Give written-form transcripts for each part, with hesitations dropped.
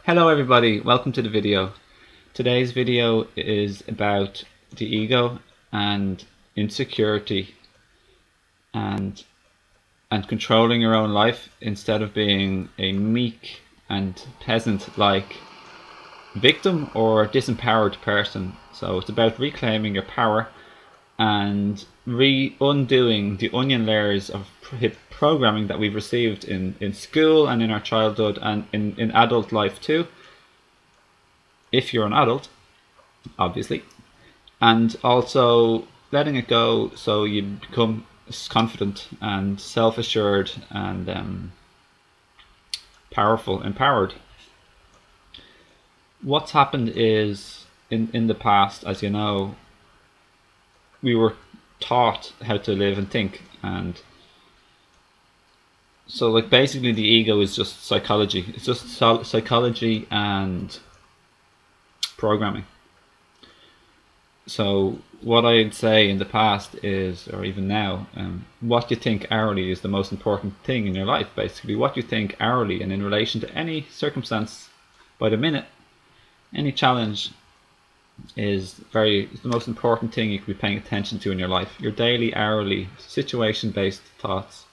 Hello everybody, welcome to the video. Today's video is about the ego and insecurity and controlling your own life instead of being a meek and peasant-like victim or disempowered person. So it's about reclaiming your power and undoing the onion layers of programming that we've received in school and in our childhood and in adult life too, if you're an adult, obviously, and also letting it go so you become confident and self-assured and empowered. What's happened is in the past, as you know, we were taught how to live and think, and so like basically the ego is just psychology. It's just psychology and programming. So what I'd say in the past is, or even now, what you think hourly is the most important thing in your life. Basically what you think hourly and in relation to any circumstance by the minute, any challenge is the most important thing you could be paying attention to in your life. Your daily, hourly, situation-based thoughts.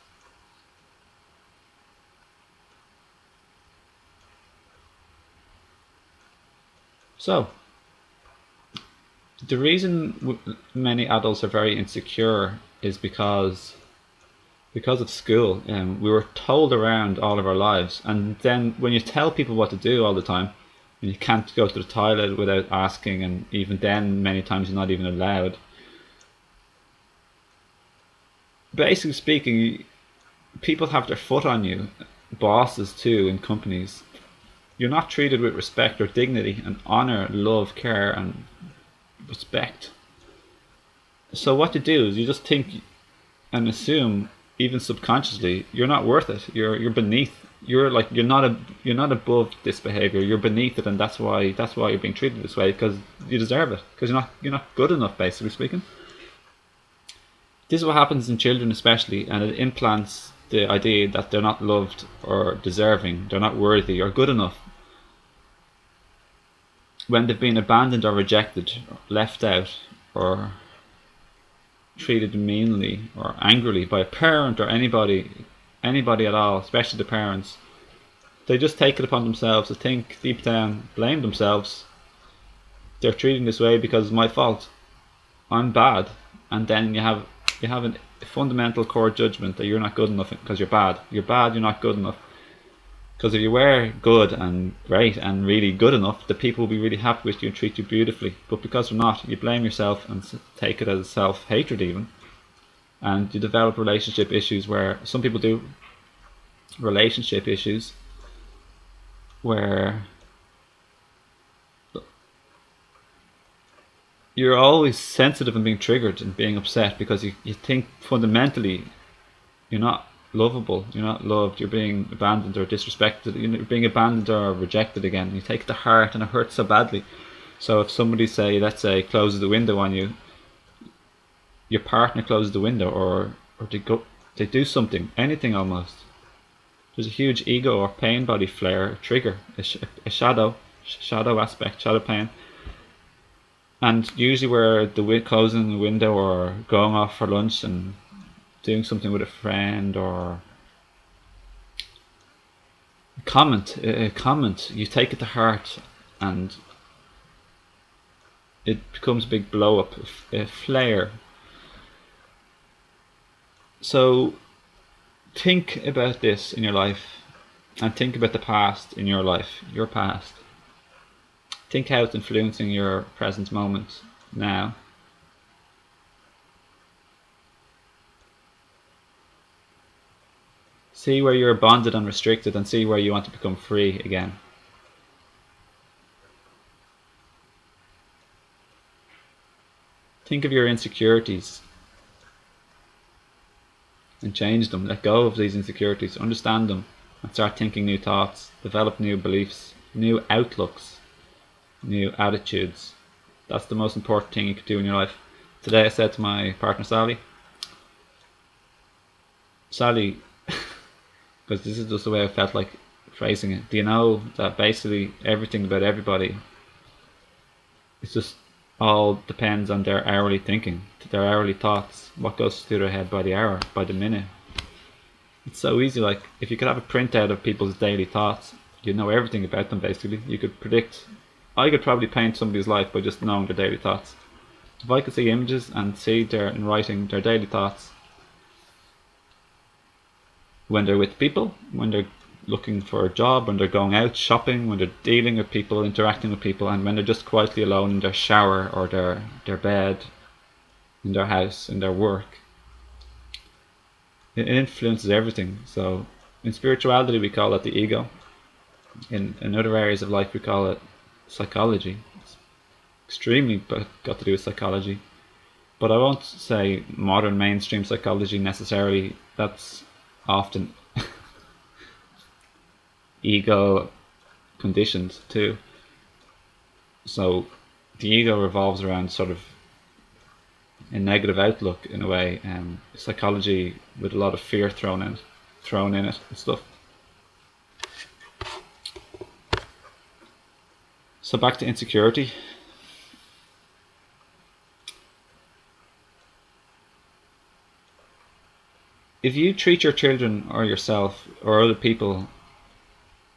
So, the reason many adults are very insecure is because of school. We were told around all of our lives, and then when you tell people what to do all the time, and you can't go to the toilet without asking, and even then many times you're not even allowed. Basically speaking, people have their foot on you, bosses too in companies. You're not treated with respect or dignity and honor, love, care and respect. So what you do is you just think and assume, even subconsciously, you're not worth it. You're beneath. You're not above this behavior. You're beneath it, and that's why you're being treated this way, because you deserve it. Because you're not good enough, basically speaking. This is what happens in children, especially, and it implants the idea that they're not loved or deserving, they're not worthy or good enough. When they've been abandoned or rejected, or left out, or treated meanly or angrily by a parent or anybody at all, especially the parents, they just take it upon themselves to think deep down, blame themselves. They're treating this way because it's my fault. I'm bad. And then you have a fundamental core judgment that you're not good enough because you're bad. You're bad, you're not good enough. Because if you were good and great and really good enough, the people will be really happy with you and treat you beautifully. But because you're not, you blame yourself and take it as self-hatred even. And you develop relationship issues, where some people do relationship issues where you're always sensitive and being triggered and being upset because you think fundamentally you're not lovable, you're not loved, you're being abandoned or disrespected, you're being abandoned or rejected again. You take it to heart and it hurts so badly. So if somebody, let's say, closes the window on you, your partner closes the window, or they do something, anything almost, there's a huge ego or pain body flare, trigger, a shadow aspect, shadow pain. And usually where the closing the window or going off for lunch and doing something with a friend, or a comment, you take it to heart and it becomes a big blow up, a flare. So think about this in your life, and think about the past in your life, your past. Think how it's influencing your present moment now. See where you're bonded and restricted, and see where you want to become free again. Think of your insecurities and change them. Let go of these insecurities, understand them, and start thinking new thoughts, develop new beliefs, new outlooks, new attitudes. That's the most important thing you could do in your life. Today I said to my partner Sally, because this is just the way I felt like phrasing it? Do you know that basically everything about everybody, it's just all depends on their hourly thinking, their hourly thoughts, what goes through their head by the hour, by the minute. It's so easy. Like, if you could have a printout of people's daily thoughts, you'd know everything about them basically. You could predict, I could probably paint somebody's life by just knowing their daily thoughts. If I could see images and see in writing their daily thoughts, when they're with people, when they're looking for a job, when they're going out shopping, when they're dealing with people, interacting with people, and when they're just quietly alone in their shower or their bed, in their house, in their work. It influences everything. So in spirituality we call it the ego. In other areas of life we call it psychology. It's extremely got to do with psychology. But I won't say modern mainstream psychology necessarily. That's often ego conditioned too. So the ego revolves around sort of a negative outlook in a way, psychology with a lot of fear thrown in it and stuff. So back to insecurity. If you treat your children or yourself or other people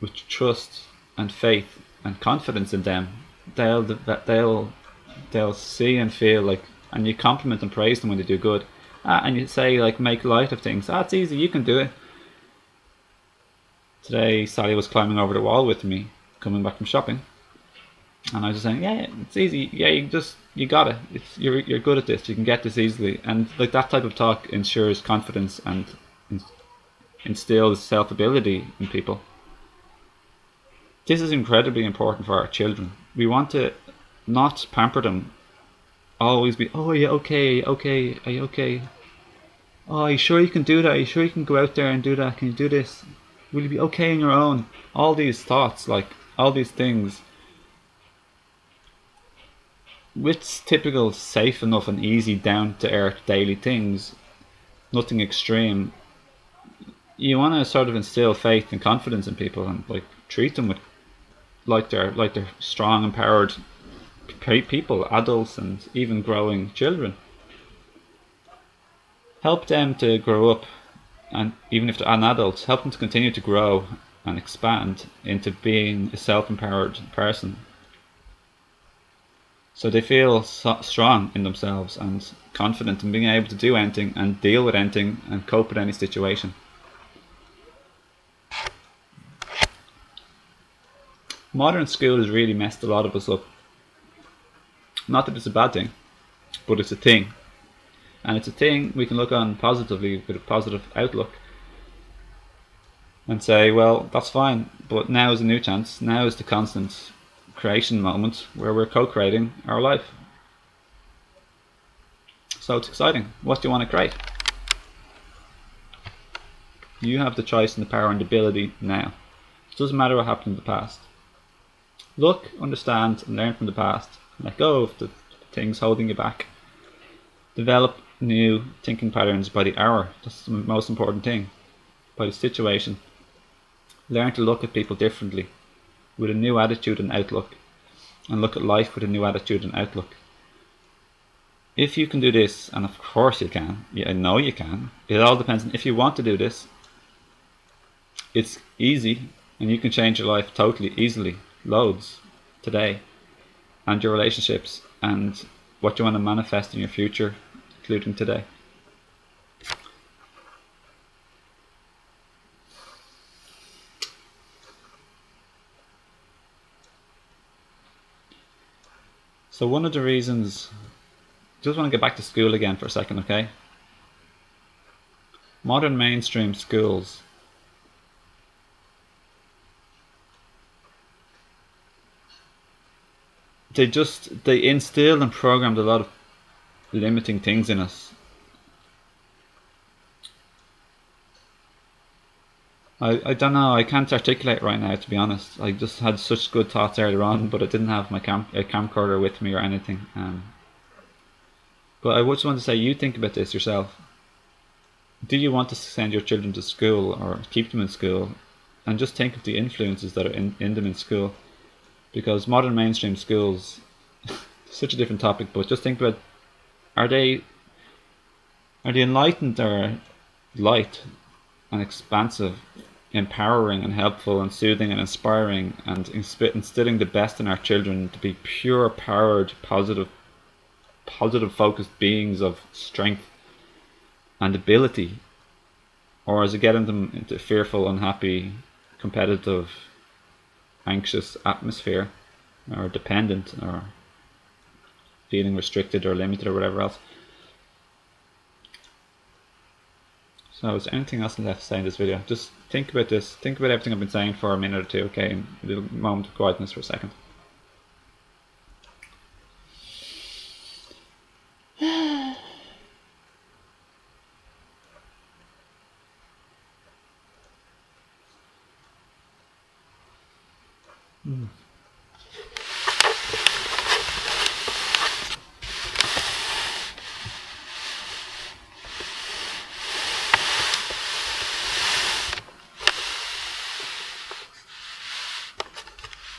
with trust and faith and confidence in them, they'll see and feel like, and you compliment and praise them when they do good, and you say, like, make light of things. It's easy, you can do it. Today Sally was climbing over the wall with me coming back from shopping, and I was just saying, yeah, it's easy, yeah, you got it, you're good at this, you can get this easily. And like, that type of talk ensures confidence and instills self-ability in people. This is incredibly important for our children. We want to not pamper them, always be, oh, are you okay, are you okay, oh, are you sure you can do that, are you sure you can go out there and do that, can you do this, will you be okay on your own? All these thoughts, like all these things, with typical safe enough and easy down to earth daily things, nothing extreme. You want to sort of instill faith and confidence in people and like treat them with like they're strong, empowered people, adults, and even growing children. Help them to grow up, and even if they're an adult, help them to continue to grow and expand into being a self-empowered person, so they feel strong in themselves and confident in being able to do anything and deal with anything and cope with any situation. Modern school has really messed a lot of us up. Not that it's a bad thing, but it's a thing. And it's a thing we can look on positively, with a positive outlook, and say, well, that's fine, but now is a new chance. Now is the constant creation moment where we're co-creating our life. So it's exciting. What do you want to create? You have the choice and the power and the ability now. It doesn't matter what happened in the past. Look, understand, and learn from the past. Let go of the things holding you back. Develop new thinking patterns by the hour. That's the most important thing. By the situation. Learn to look at people differently, with a new attitude and outlook, and look at life with a new attitude and outlook. If you can do this, and of course you can, I know you can, it all depends on if you want to do this. It's easy, and you can change your life totally, easily, loads, today, and your relationships, and what you want to manifest in your future, including today. So one of the reasons, just want to get back to school again for a second, okay? Modern mainstream schools, they instilled and programmed a lot of limiting things in us. I don't know, I can't articulate right now, to be honest. I just had such good thoughts earlier on, but I didn't have my camcorder with me or anything. But I just want to say, you think about this yourself. Do you want to send your children to school or keep them in school and just think of the influences that are in them in school. Because modern mainstream schools, such a different topic, but just think about, are they enlightened or light and expansive, empowering and helpful and soothing and inspiring, and instilling the best in our children to be pure, powered, positive focused beings of strength and ability? Or is it getting them into fearful, unhappy, competitive, anxious atmosphere, or dependent, or feeling restricted or limited or whatever else? So is there anything else left to say in this video? Just think about this. Think about everything I've been saying for a minute or two, okay? A little moment of quietness for a second.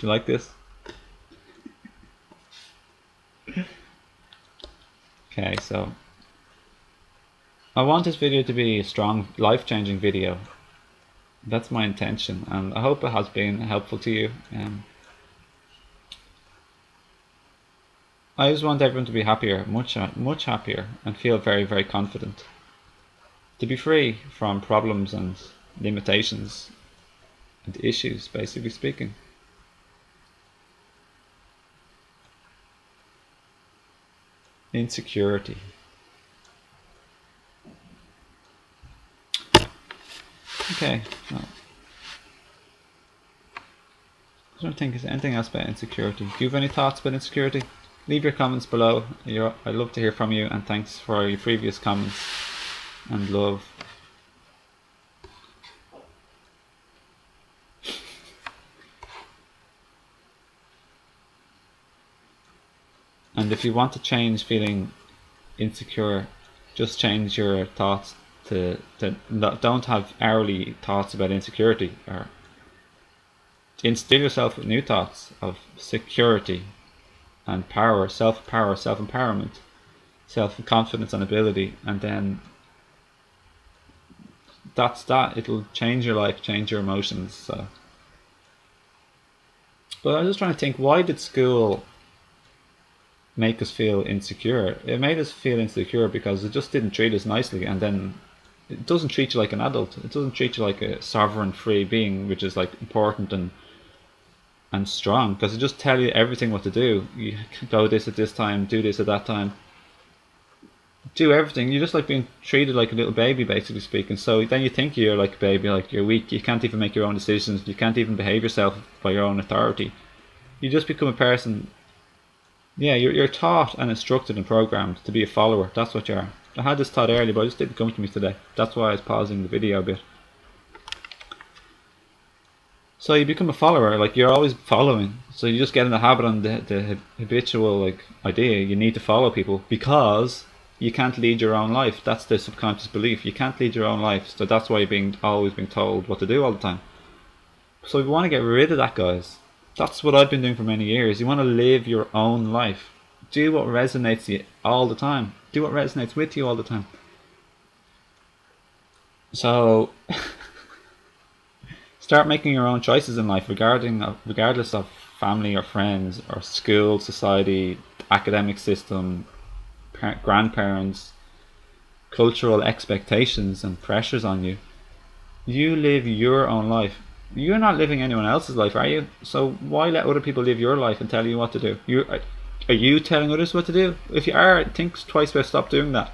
Do you like this? Okay, so I want this video to be a strong, life-changing video. That's my intention, and I hope it has been helpful to you. I just want everyone to be happier, much happier, and feel very, very confident. To be free from problems and limitations and issues, basically speaking. Insecurity. Okay, well, I don't think there's anything else about insecurity. Do you have any thoughts about insecurity? Leave your comments below. I'd love to hear from you, and thanks for your previous comments and love. And if you want to change feeling insecure, just change your thoughts to don't have hourly thoughts about insecurity, or instill yourself with new thoughts of security and power, self-empowerment, self-confidence and ability, and then that's that. It'll change your life, change your emotions. So, but I was just trying to think, why did school make us feel insecure? It made us feel insecure because it just didn't treat us nicely, and then it doesn't treat you like an adult. It doesn't treat you like a sovereign, free being, which is like important and strong, because it just tell you everything what to do. You go this at this time, do this at that time, do everything. You're just like being treated like a little baby, basically speaking. So then you think you're like a baby, like you're weak, you can't even make your own decisions, you can't even behave yourself by your own authority. You just become a person. Yeah, you're taught and instructed and programmed to be a follower. That's what you are. I had this thought earlier, but it just didn't come to me today. That's why I was pausing the video a bit. So you become a follower, like you're always following. So you just get in the habit on the habitual like idea you need to follow people because you can't lead your own life. That's the subconscious belief. You can't lead your own life. So that's why you're always being told what to do all the time. So we want to get rid of that, guys. That's what I've been doing for many years. You want to live your own life. Do what resonates you all the time. Do what resonates with you all the time. So start making your own choices in life, regardless of family or friends or school, society, academic system, grandparents, cultural expectations and pressures on you. You live your own life. You're not living anyone else's life, are you? So why let other people live your life and tell you what to do? Are you telling others what to do? If you are, think twice about stop doing that.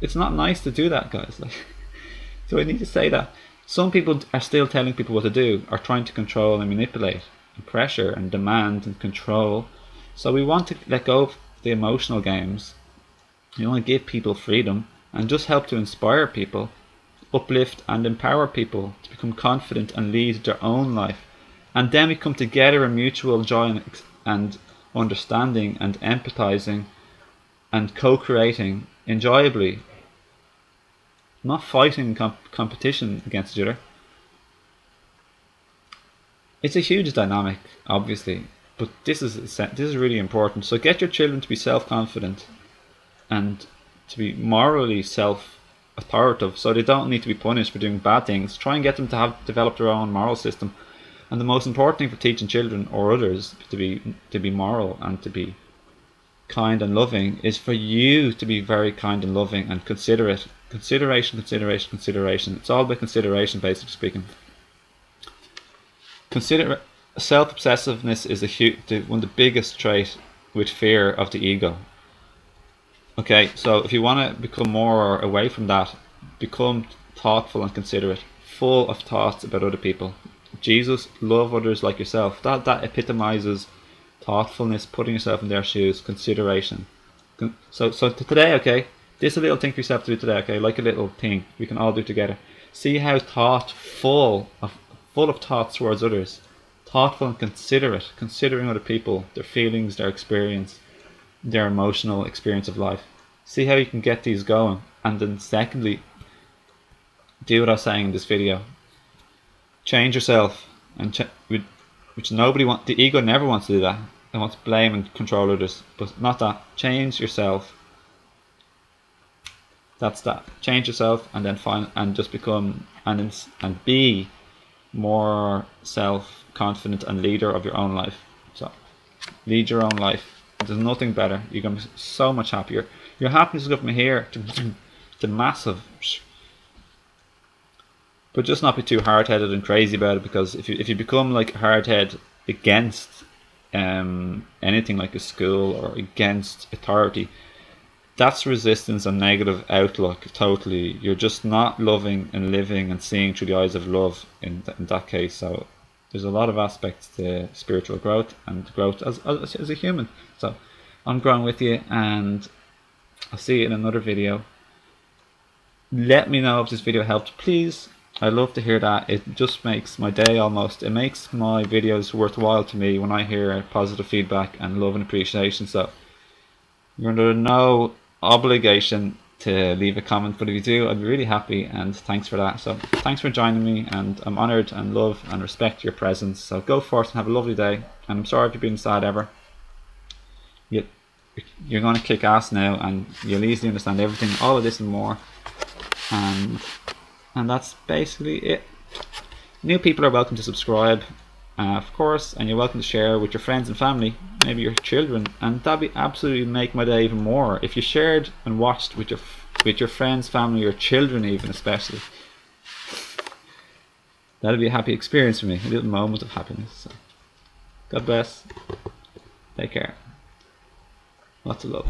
It's not nice to do that, guys. So I need to say that. Some people are still telling people what to do, are trying to control and manipulate and pressure and demand and control. So we want to let go of the emotional games. We want to give people freedom and just help to inspire people, uplift and empower people to become confident and lead their own life. And then we come together in mutual joy and understanding and empathizing and co-creating enjoyably, not fighting competition against each other. It's a huge dynamic, obviously, but this is really important. So get your children to be self-confident and to be morally self-authoritative, so they don't need to be punished for doing bad things. Try and get them to have develop their own moral system. And the most important thing for teaching children or others to be moral and to be kind and loving is for you to be very kind and loving and considerate. Consideration. It's all about consideration, basically speaking. Self-obsessiveness is one of the biggest trait with fear of the ego. Okay, so if you want to become more away from that, become thoughtful and considerate, full of thoughts about other people. Jesus, love others like yourself. That epitomizes thoughtfulness, putting yourself in their shoes, consideration. So today, okay, this is a little thing for yourself to do today, okay, like a little thing we can all do together. See how full of thoughts towards others, thoughtful and considerate, considering other people, their feelings, their experience, their emotional experience of life. See how you can get these going. And then secondly, do what I was saying in this video. Change yourself, and which nobody wants. The ego never wants to do that. It wants to blame and control others, but not that. Change yourself. That's that. Change yourself, and then just become and be more self-confident and leader of your own life. So lead your own life. There's nothing better. You're gonna be so much happier. Your happiness will go from here to massive. But just not be too hard-headed and crazy about it, because if you become like hard-headed against anything like a school or against authority, that's resistance and negative outlook. Totally, you're just not loving and living and seeing through the eyes of love in that case. So there's a lot of aspects to spiritual growth and growth as a human. So I'm growing with you, and I'll see you in another video. Let me know if this video helped, please. I love to hear that. It just makes my day almost. It makes my videos worthwhile to me when I hear positive feedback and love and appreciation. So you're under no obligation to leave a comment, but if you do, I'd be really happy, and thanks for that. So thanks for joining me, and I'm honoured and love and respect your presence. So go forth and have a lovely day, and I'm sorry if you've been sad ever. You're going to kick ass now, and you'll easily understand everything, all of this and more. And that's basically it. New people are welcome to subscribe, of course, and you're welcome to share with your friends and family, maybe your children, and that'd be absolutely make my day even more. If you shared and watched with your friends, family, your children even especially, that'd be a happy experience for me, a little moment of happiness. So, God bless. Take care. Lots of love.